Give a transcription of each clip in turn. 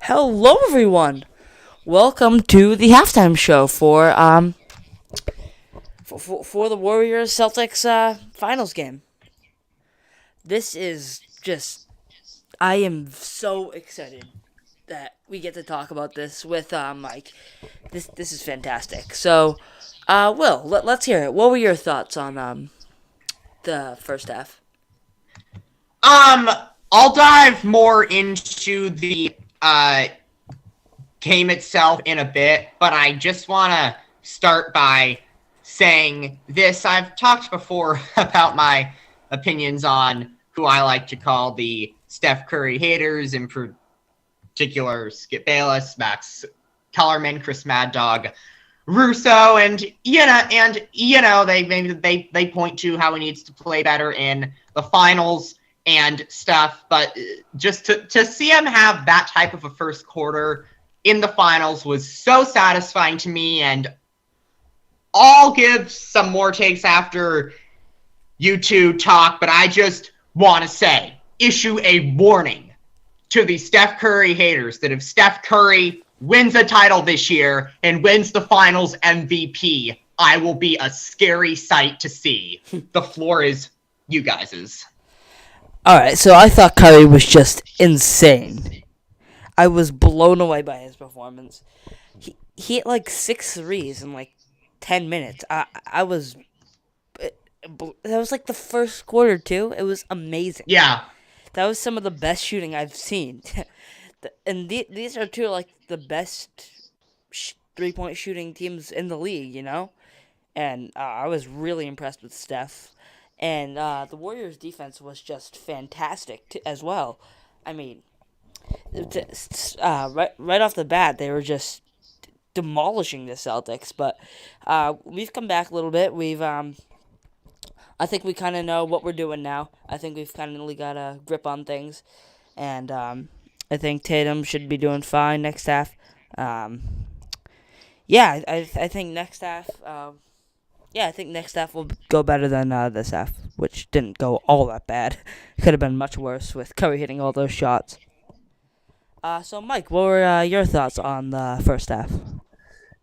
Hello, everyone. Welcome to the halftime show for the Warriors Celtics finals game. This is just I am so excited that we get to talk about this with Mike. This is fantastic. So, Will, let's hear it. What were your thoughts on the first half? Um, I'll dive more into the game itself in a bit, but I just want to start by saying this. I've talked before about my opinions on who I like to call the Steph Curry haters, in particular Skip Bayless, Max Kellerman, Chris Mad Dog Russo, and they point to how he needs to play better in the finals and stuff, but just to see him have that type of a first quarter in the finals was so satisfying to me. And I'll give some more takes after you two talk, but I just want to issue a warning to the Steph Curry haters that if Steph Curry wins a title this year and wins the finals MVP, I will be a scary sight to see. The floor is you guys's. All right, so I thought Curry was just insane. I was blown away by his performance. He hit like six threes in like 10 minutes. I was that was like the first quarter too. It was amazing. Yeah. That was some of the best shooting I've seen. And these are two like the best 3-point shooting teams in the league, you know. And I was really impressed with Steph. And the Warriors' defense was just fantastic as well. I mean, right off the bat, they were just demolishing the Celtics. But we've come back a little bit. I think we kind of know what we're doing now. I think we've kind of got a grip on things, and I think Tatum should be doing fine next half. Um, yeah, I think next half. Yeah, I think next half will go better than this half, which didn't go all that bad. It could have been much worse with Curry hitting all those shots. So Mike, what were your thoughts on the first half?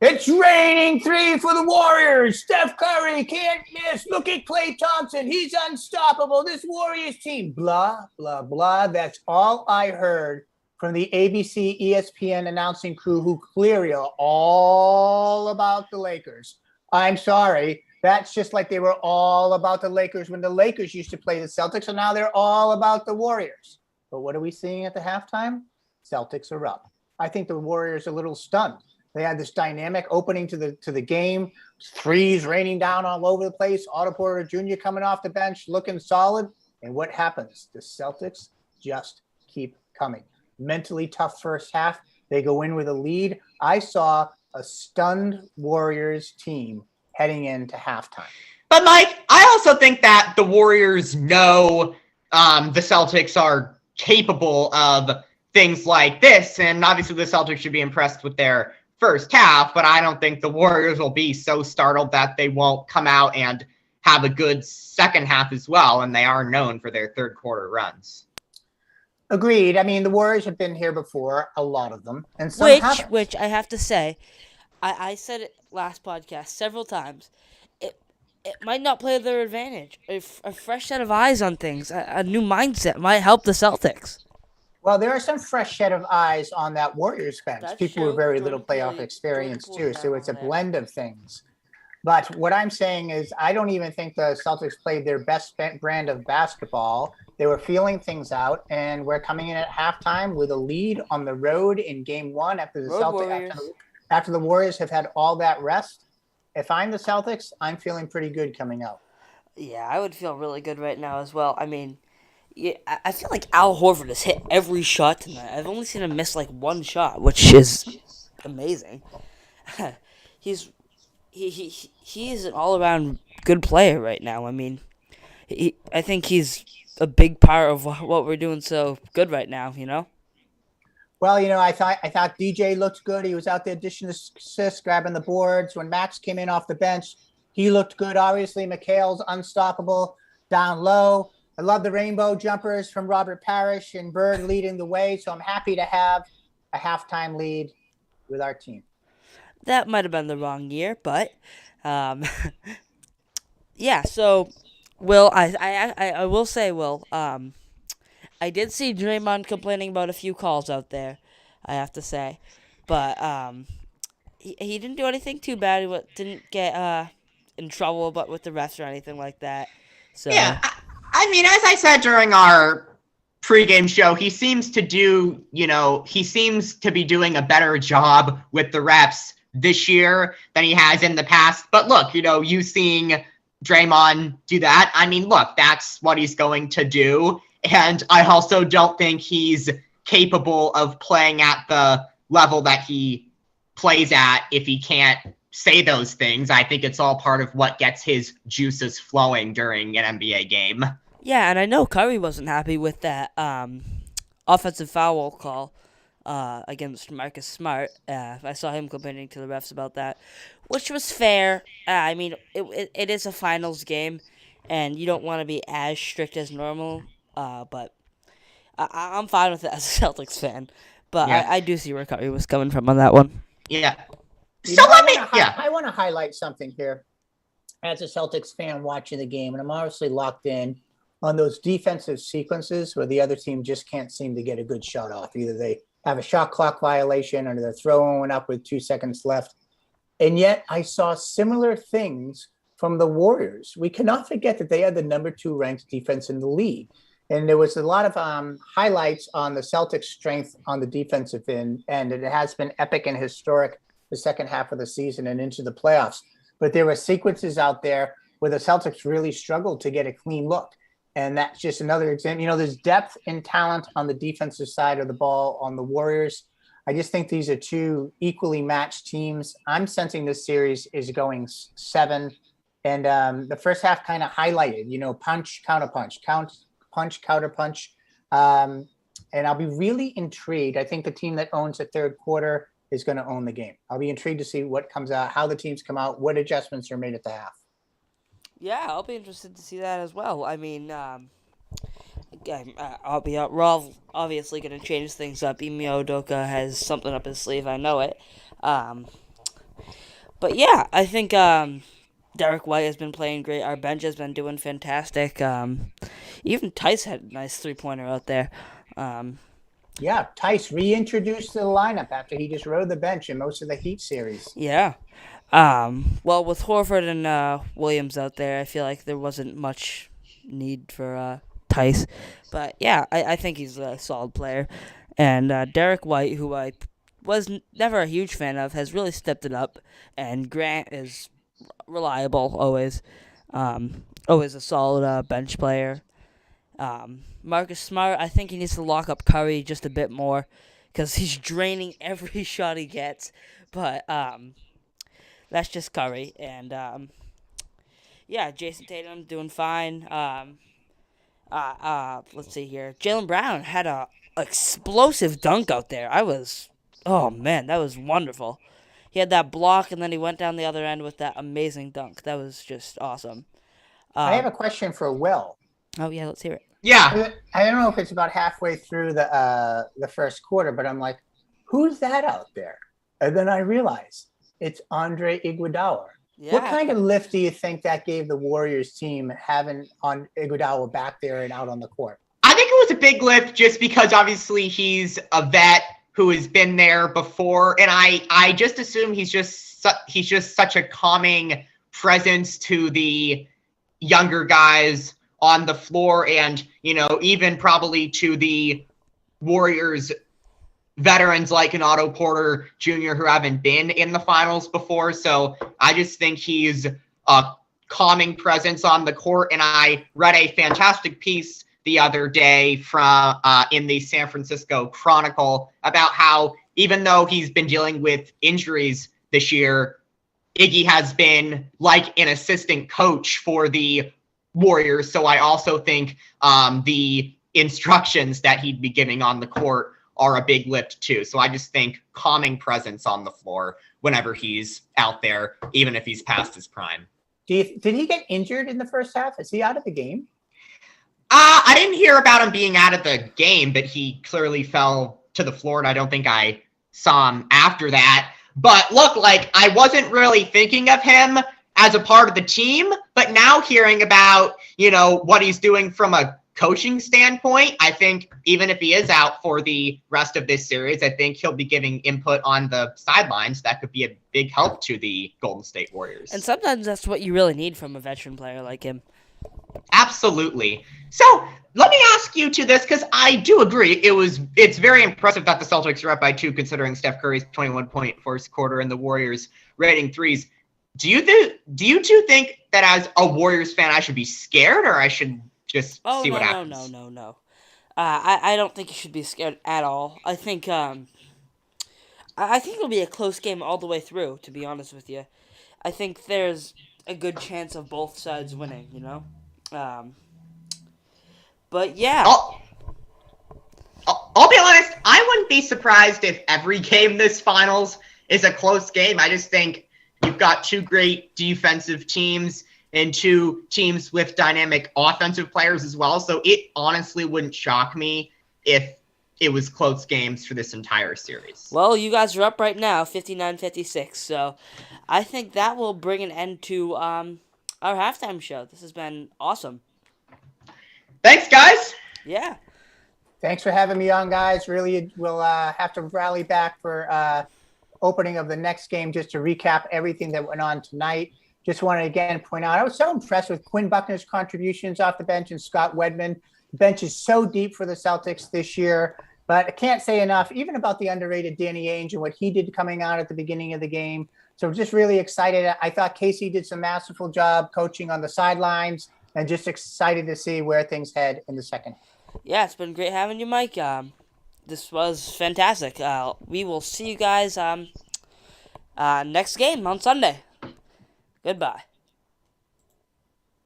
It's raining three for the Warriors. Steph Curry can't miss. Look at Klay Thompson. He's unstoppable. This Warriors team, blah, blah, blah. That's all I heard from the ABC ESPN announcing crew who clearly are all about the Lakers. I'm sorry. That's just like they were all about the Lakers when the Lakers used to play the Celtics, and now they're all about the Warriors. But what are we seeing at the halftime? Celtics are up. I think the Warriors are a little stunned. They had this dynamic opening to the game, threes raining down all over the place. Otto Porter Jr. coming off the bench, looking solid. And what happens? The Celtics just keep coming. Mentally tough first half. They go in with a lead. I saw a stunned Warriors team heading into halftime. But Mike, I also think that the Warriors know the Celtics are capable of things like this, and obviously the Celtics should be impressed with their first half, but I don't think the Warriors will be so startled that they won't come out and have a good second half as well, and they are known for their third quarter runs. Agreed. I mean, the Warriors have been here before, a lot of them, and some haven't. Which I have to say, I said it last podcast several times. It might not play to their advantage. A fresh set of eyes on things, a new mindset might help the Celtics. Well, there are some fresh set of eyes on that Warriors bench. That's People true. with very little playoff experience too, so it's a blend of things. But what I'm saying is I don't even think the Celtics played their best brand of basketball. They were feeling things out, and we're coming in at halftime with a lead on the road in game one after the Celtics after the Warriors have had all that rest. If I'm the Celtics, I'm feeling pretty good coming out. Yeah, I would feel really good right now as well. I mean, yeah, I feel like Al Horford has hit every shot tonight. I've only seen him miss like one shot, which is amazing. he's he is an all around good player right now. I mean, I think he's a big part of what we're doing so good right now. You know. Well, I thought DJ looked good. He was out there dishing assists, grabbing the boards. When Max came in off the bench, he looked good. Obviously, McHale's unstoppable down low. I love the rainbow jumpers from Robert Parrish and Bird leading the way. So I'm happy to have a halftime lead with our team. That might have been the wrong year, but um, yeah. So, Will, I will say, Will, I did see Draymond complaining about a few calls out there. I have to say, but he didn't do anything too bad. Didn't get in trouble, but with the refs or anything like that. Yeah, So I mean, as I said during our pregame show, he seems to be doing a better job with the refs this year than he has in the past. But look, you seeing Draymond do that, I mean, look, that's what he's going to do. And I also don't think he's capable of playing at the level that he plays at if he can't say those things. I think it's all part of what gets his juices flowing during an NBA game. yeah, and I know Curry wasn't happy with that offensive foul call against Marcus Smart. I saw him complaining to the refs about that, which was fair. I mean, it is a finals game, and you don't want to be as strict as normal. But I'm fine with it as a Celtics fan. But Yeah. I do see where Curry was coming from on that one. Yeah. You So know, let me, yeah. I want to highlight something here as a Celtics fan watching the game, and I'm obviously locked in on those defensive sequences where the other team just can't seem to get a good shot off. Either they have a shot clock violation or they're throwing up with 2 seconds left. And yet I saw similar things from the Warriors. We cannot forget that they had the number 2 ranked defense in the league. And there was a lot of highlights on the Celtics' strength on the defensive end, and it has been epic and historic the second half of the season and into the playoffs. But there were sequences out there where the Celtics really struggled to get a clean look. And that's just another example. There's depth and talent on the defensive side of the ball on the Warriors. I just think these are two equally matched teams. I'm sensing this series is going 7. And the first half kind of highlighted, punch, counter punch, punch, counter punch. And I'll be really intrigued. I think the team that owns the third quarter is going to own the game. I'll be intrigued to see what comes out, how the teams come out, what adjustments are made at the half. Yeah, I'll be interested to see that as well. I mean, we're all obviously going to change things up. Ime Udoka has something up his sleeve. I know it. But yeah, I think Derek White has been playing great. Our bench has been doing fantastic. Even Tice had a nice 3-pointer out there. Yeah, Tice reintroduced to the lineup after he just rode the bench in most of the Heat series. Yeah. Well, with Horford and Williams out there, I feel like there wasn't much need for Tice. But yeah, I think he's a solid player. And Derek White, who I was never a huge fan of, has really stepped it up. And Grant is reliable always. Always a solid bench player. Marcus Smart, I think he needs to lock up Curry just a bit more because he's draining every shot he gets. But that's just Curry. And yeah, Jason Tatum doing fine. Let's see here. Jaylen Brown had a explosive dunk out there. Oh man, that was wonderful. He had that block and then he went down the other end with that amazing dunk. That was just awesome. I have a question for Will. Oh yeah, let's hear it. Yeah. I don't know if it's about halfway through the first quarter, but I'm like, who's that out there? And then I realized it's Andre Iguodala. Yeah. What kind of lift do you think that gave the Warriors team having on Iguodala back there and out on the court? I think it was a big lift just because obviously he's a vet who has been there before, and I just assume he's just such a calming presence to the younger guys on the floor, and even probably to the Warriors veterans like an Otto Porter Jr. who haven't been in the finals before. So I just think he's a calming presence on the court. And I read a fantastic piece the other day from in the San Francisco Chronicle about how even though he's been dealing with injuries this year, Iggy has been like an assistant coach for the Warriors. So I also think the instructions that he'd be giving on the court are a big lift too. So I just think calming presence on the floor whenever he's out there, even if he's past his prime. Did he get injured in the first half? Is he out of the game? I didn't hear about him being out of the game, but he clearly fell to the floor, and I don't think I saw him after that. But look, like, I wasn't really thinking of him as a part of the team, but now hearing about, what he's doing from a coaching standpoint, I think even if he is out for the rest of this series, I think he'll be giving input on the sidelines. That could be a big help to the Golden State Warriors. And sometimes that's what you really need from a veteran player like him. Absolutely. So let me ask you to this, because I do agree it's very impressive that the Celtics are up by 2, considering Steph Curry's 21-point first quarter and the Warriors rating threes. Do you two think that as a Warriors fan I should be scared, or I should just see what happens? No. I don't think you should be scared at all. I think it'll be a close game all the way through, to be honest with you. I think there's a good chance of both sides winning, But yeah. I'll be honest, I wouldn't be surprised if every game this finals is a close game. I just think you've got 2 great defensive teams and 2 teams with dynamic offensive players as well. So it honestly wouldn't shock me if it was close games for this entire series. Well, you guys are up right now, 59-56. So I think that will bring an end to our halftime show. This has been awesome. Thanks, guys. Yeah. Thanks for having me on, guys. Really, we'll have to rally back for opening of the next game just to recap everything that went on tonight. Just wanted to again point out, I was so impressed with Quinn Buckner's contributions off the bench and Scott Wedman. The bench is so deep for the Celtics this year, but I can't say enough even about the underrated Danny Ainge and what he did coming out at the beginning of the game. So just really excited. I thought Casey did some masterful job coaching on the sidelines, and just excited to see where things head in the second. Yeah, it's been great having you, Mike. This was fantastic. We will see you guys next game on Sunday. Goodbye.